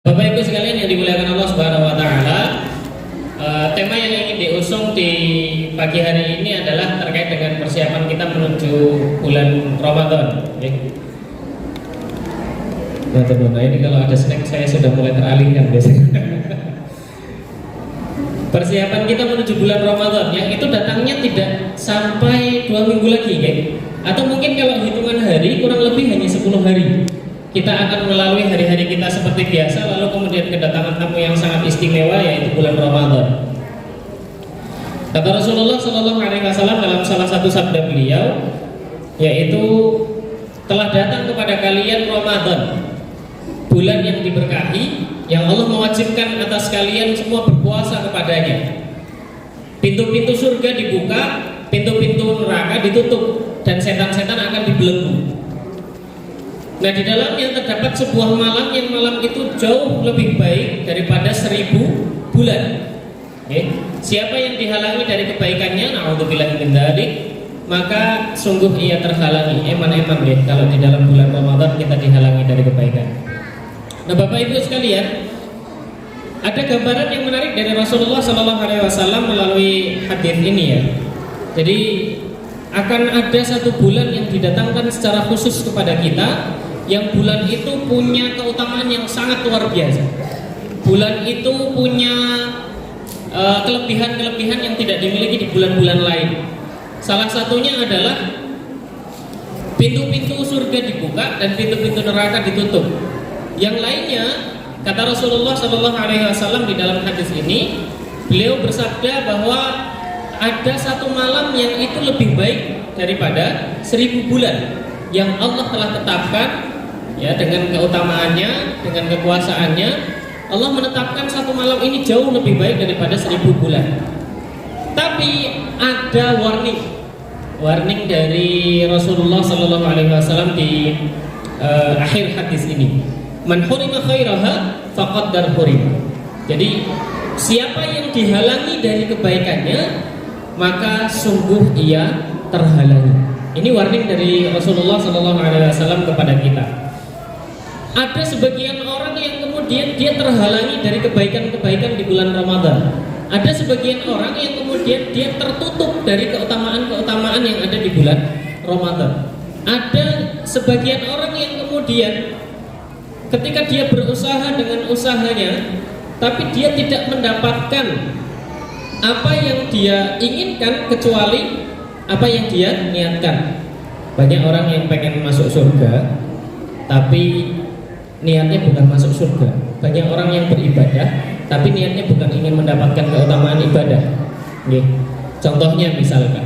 Bapak Ibu sekalian yang dimuliakan Allah Subhanahu wa taala, tema yang ingin diusung di pagi hari ini adalah terkait dengan persiapan kita menuju bulan Ramadan. Nah, ini kalau ada snack saya sudah mulai teralihkan biasanya. Persiapan kita menuju bulan Ramadan yang itu datangnya tidak sampai 2 minggu lagi, atau mungkin kalau hitungan hari kurang lebih hanya 10 hari. Kita akan melalui hari-hari kita seperti biasa, lalu kemudian kedatangan tamu yang sangat istimewa yaitu bulan Ramadan. Kata Rasulullah SAW dalam salah satu sabda beliau, yaitu telah datang kepada kalian Ramadan, bulan yang diberkahi, yang Allah mewajibkan atas kalian semua berpuasa kepadanya. Pintu-pintu surga dibuka, pintu-pintu neraka ditutup, dan setan-setan akan dibelenggu. Nah, di dalamnya terdapat sebuah malam yang malam itu jauh lebih baik daripada 1000 bulan. Siapa yang dihalangi dari kebaikannya, na'udzubillahi min dzalik, maka sungguh ia terhalangi. Eman-eman deh kalau di dalam bulan Ramadan kita dihalangi dari kebaikan. Nah, Bapak Ibu sekalian, ada gambaran yang menarik dari Rasulullah SAW melalui hadis ini ya. Jadi akan ada satu bulan yang didatangkan secara khusus kepada kita, yang bulan itu punya keutamaan yang sangat luar biasa. Bulan itu punya kelebihan-kelebihan yang tidak dimiliki di bulan-bulan lain. Salah satunya adalah pintu-pintu surga dibuka dan pintu-pintu neraka ditutup. Yang lainnya, kata Rasulullah SAW di dalam hadis ini, beliau bersabda bahwa ada satu malam yang itu lebih baik daripada 1000 bulan yang Allah telah tetapkan ya, dengan keutamaannya, dengan kekuasaannya. Allah menetapkan satu malam ini jauh lebih baik daripada 1000 bulan. Tapi ada warning dari Rasulullah SAW di akhir hadis ini. Man hurima khairaha faqad darhurim. Jadi siapa yang dihalangi dari kebaikannya, maka sungguh ia terhalangi. Ini warning dari Rasulullah SAW kepada kita. Ada sebagian orang yang kemudian dia terhalangi dari kebaikan-kebaikan di bulan Ramadan. Ada sebagian orang yang kemudian dia tertutup dari keutamaan-keutamaan yang ada di bulan Ramadan. Ada sebagian orang yang kemudian ketika dia berusaha dengan usahanya, tapi dia tidak mendapatkan apa yang dia inginkan kecuali apa yang dia niatkan. Banyak orang yang pengen masuk surga tapi niatnya bukan masuk surga. Banyak orang yang beribadah tapi niatnya bukan ingin mendapatkan keutamaan ibadah. Contohnya misalkan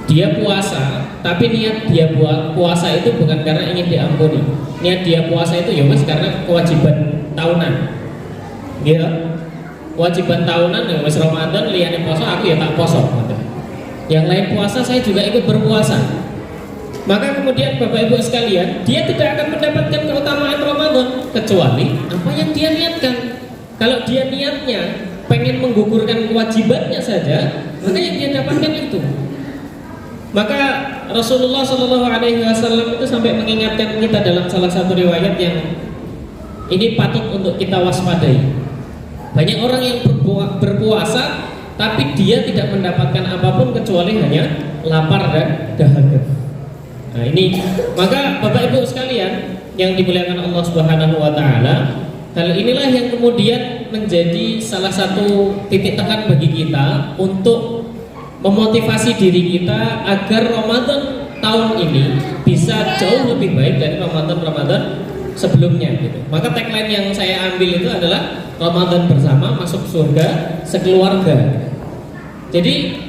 dia puasa tapi niat dia buat puasa itu bukan karena ingin diampuni. Niat dia puasa itu ya mas karena kewajiban tahunan. Kewajiban tahunan ya mas Ramadan liyane poso aku ya tak poso. Yang lain puasa saya juga ikut berpuasa. Maka kemudian Bapak Ibu sekalian, dia tidak akan mendapatkan keutamaan Ramadan kecuali apa yang dia niatkan. Kalau dia niatnya pengen menggugurkan kewajibannya saja, maka yang dia dapatkan itu. Maka Rasulullah SAW itu sampai mengingatkan kita dalam salah satu riwayat yang ini patut untuk kita waspadai. Banyak orang yang berpuasa tapi dia tidak mendapatkan apapun kecuali hanya lapar dan dahaga. Nah ini, maka Bapak Ibu sekalian yang dimuliakan Allah Subhanahu wa taala, hal inilah yang kemudian menjadi salah satu titik tekan bagi kita untuk memotivasi diri kita agar Ramadan tahun ini bisa jauh lebih baik dari Ramadan sebelumnya gitu. Maka tagline yang saya ambil itu adalah Ramadan bersama masuk surga sekeluarga. Jadi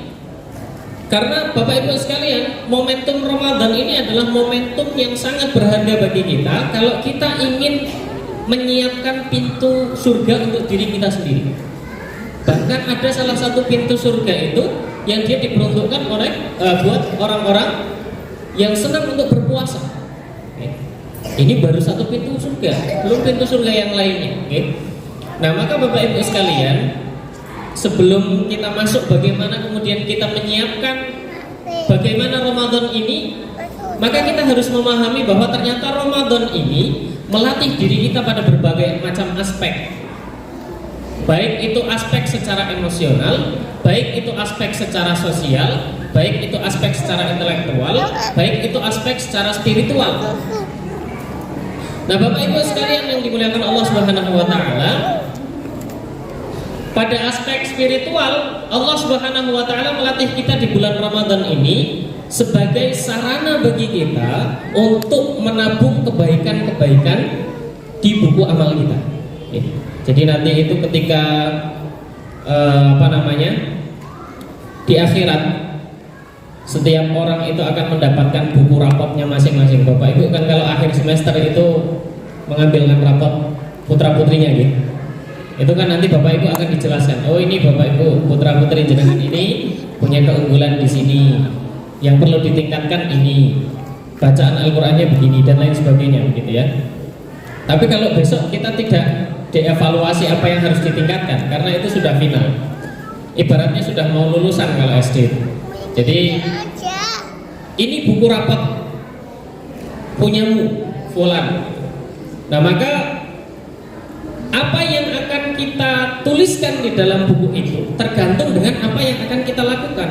karena Bapak Ibu sekalian, momentum Ramadan ini adalah momentum yang sangat berharga bagi kita kalau kita ingin menyiapkan pintu surga untuk diri kita sendiri. Bahkan ada salah satu pintu surga itu yang dia diperuntukkan buat orang-orang yang senang untuk berpuasa. Ini baru satu pintu surga, belum pintu surga yang lainnya. Nah, maka Bapak Ibu sekalian, sebelum kita masuk bagaimana kemudian kita menyiapkan bagaimana Ramadan ini, maka kita harus memahami bahwa ternyata Ramadan ini melatih diri kita pada berbagai macam aspek. Baik itu aspek secara emosional, baik itu aspek secara sosial, baik itu aspek secara intelektual, baik itu aspek secara spiritual. Nah, Bapak Ibu sekalian yang dimuliakan Allah Subhanahu wa taala, pada aspek spiritual Allah Subhanahu wa taala melatih kita di bulan Ramadan ini sebagai sarana bagi kita untuk menabung kebaikan-kebaikan di buku amal kita. Jadi nanti itu ketika di akhirat setiap orang itu akan mendapatkan buku rapotnya masing-masing. Bapak Ibu kan kalau akhir semester itu mengambilkan rapot putra putrinya gitu. Itu kan nanti Bapak Ibu akan dijelaskan. Oh, ini Bapak Ibu putra putri jenengan ini punya keunggulan di sini. Yang perlu ditingkatkan ini. Bacaan Al-Qur'annya begini dan lain sebagainya gitu ya. Tapi kalau besok kita tidak dievaluasi apa yang harus ditingkatkan karena itu sudah final. Ibaratnya sudah mau lulusan kalau SD. Jadi ini buku rapot punyamu fulan. Nah, maka apa yang akan kita tuliskan di dalam buku itu tergantung dengan apa yang akan kita lakukan.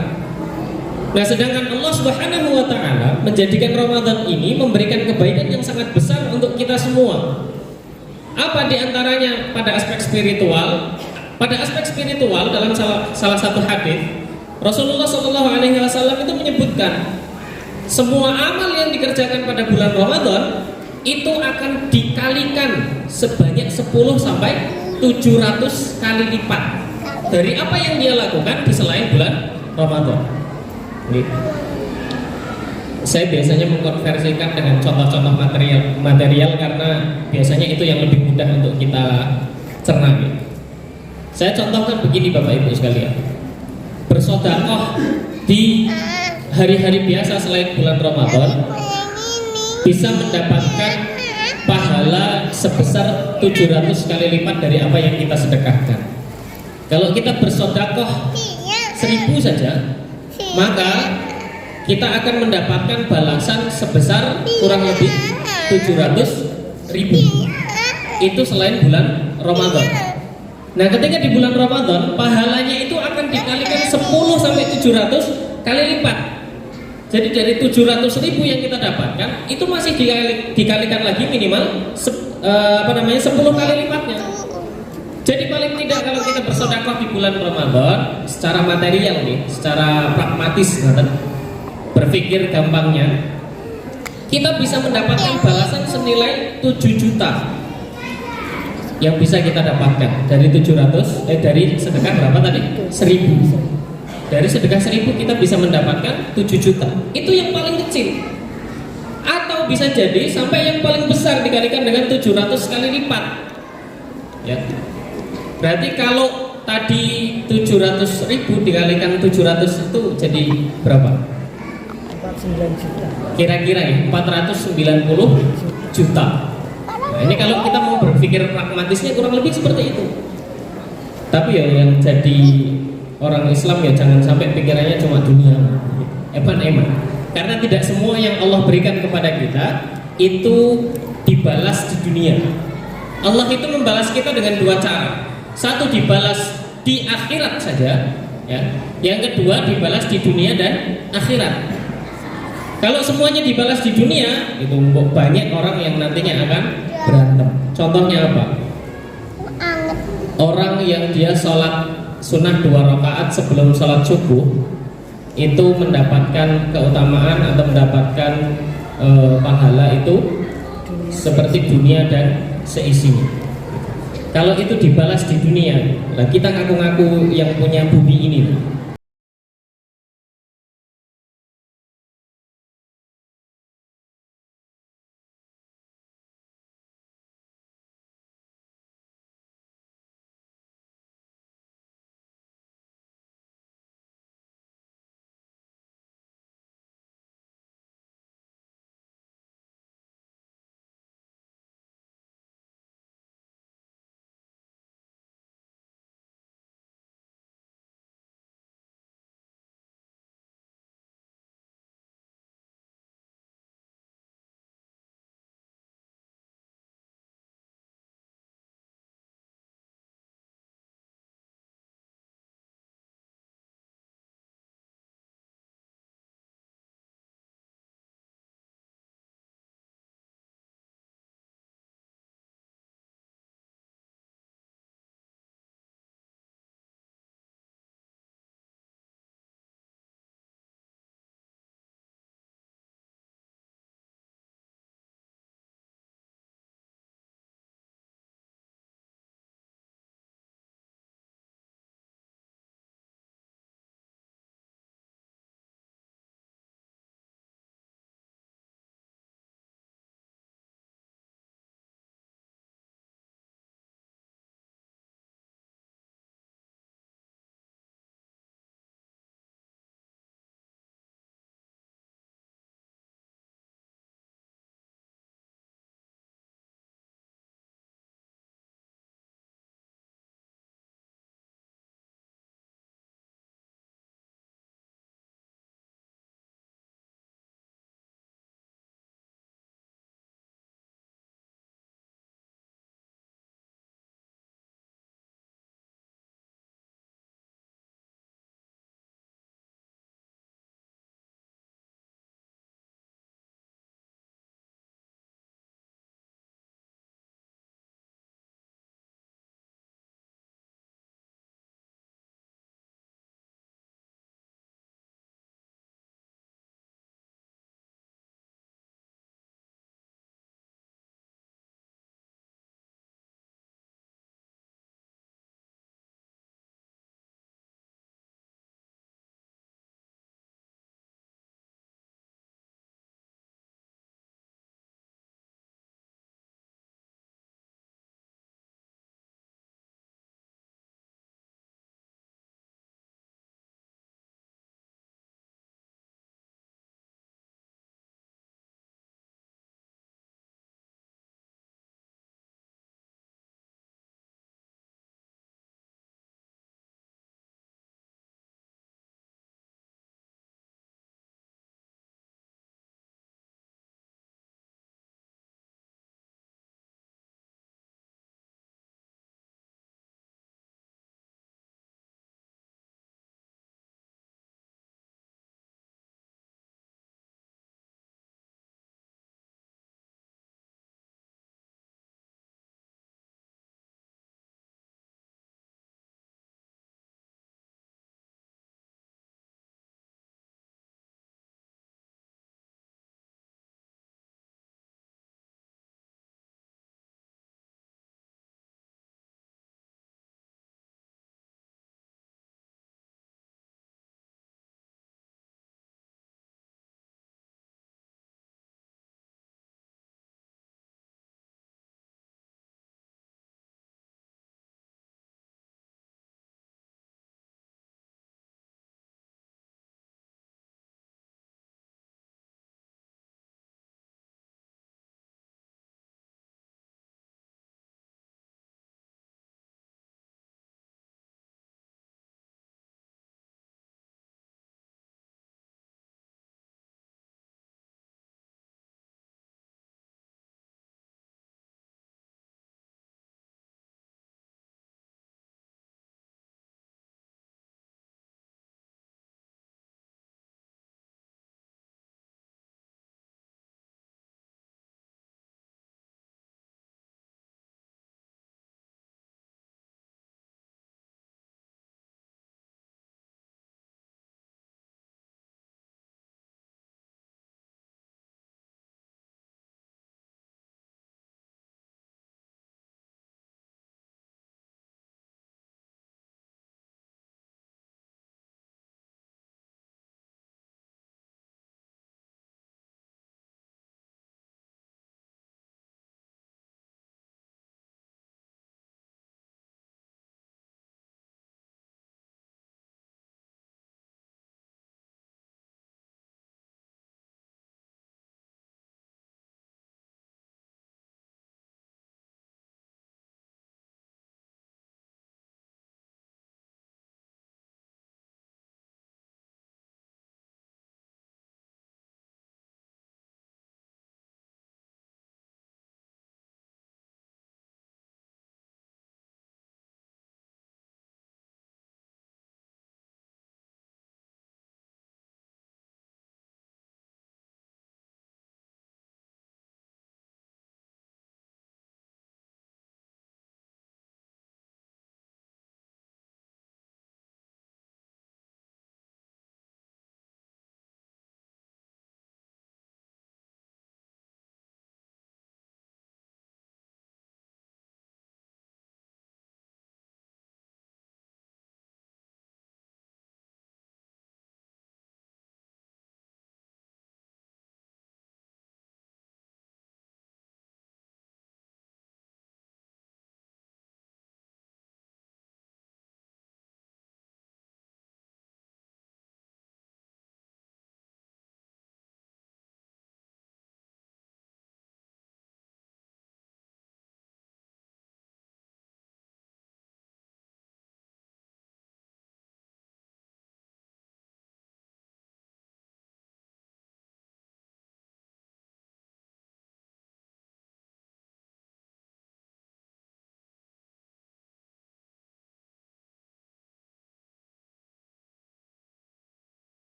Nah, sedangkan Allah Subhanahu wa taala menjadikan Ramadan ini memberikan kebaikan yang sangat besar untuk kita semua. Apa diantaranya pada aspek spiritual? Pada aspek spiritual dalam salah satu hadis Rasulullah SAW itu menyebutkan semua amal yang dikerjakan pada bulan Ramadan itu akan dikalikan sebanyak 10 sampai 700 kali lipat dari apa yang dia lakukan di selain bulan Ramadan. Saya biasanya mengkonversikan dengan contoh-contoh material karena biasanya itu yang lebih mudah untuk kita cerna. Saya contohkan begini Bapak Ibu sekalian. Bersedekah di hari-hari biasa selain bulan Ramadan bisa mendapatkan pahala sebesar 700 kali lipat dari apa yang kita sedekahkan. Kalau kita bersedekah 1000 saja, maka kita akan mendapatkan balasan sebesar kurang lebih 700.000. Itu selain bulan Ramadan. Nah, ketika di bulan Ramadan pahalanya itu akan dikalikan 10 sampai 700 kali lipat. Jadi dari 700.000 yang kita dapatkan itu masih dikalikan lagi minimal 10 kali lipatnya. Jadi paling tidak kalau kita bersedekah di bulan Ramadan secara material nih, secara pragmatis berpikir gampangnya, kita bisa mendapatkan balasan senilai 7 juta yang bisa kita dapatkan dari dari sedekah berapa tadi? 1.000. Dari sedekah 1.000 kita bisa mendapatkan 7 juta. Itu yang paling kecil. Atau bisa jadi sampai yang paling besar dikalikan dengan 700 kali lipat. Ya. Berarti kalau tadi 700.000 dikalikan 700 itu jadi berapa? 9 juta. Kira-kira ya 490 juta. Nah, ini kalau kita mau berpikir pragmatisnya kurang lebih seperti itu. Tapi ya yang jadi orang Islam ya jangan sampai pikirannya cuma dunia, eman-eman. Karena tidak semua yang Allah berikan kepada kita itu dibalas di dunia. Allah itu membalas kita dengan 2 cara. Satu dibalas di akhirat saja, ya. Yang kedua dibalas di dunia dan akhirat. Kalau semuanya dibalas di dunia, itu banyak orang yang nantinya akan berantem. Contohnya apa? Orang yang dia sholat sunnah 2 rakaat sebelum sholat subuh itu mendapatkan keutamaan atau mendapatkan pahala itu seperti dunia dan seisinya. Kalau itu dibalas di dunia, nah kita ngaku-ngaku yang punya bumi ini,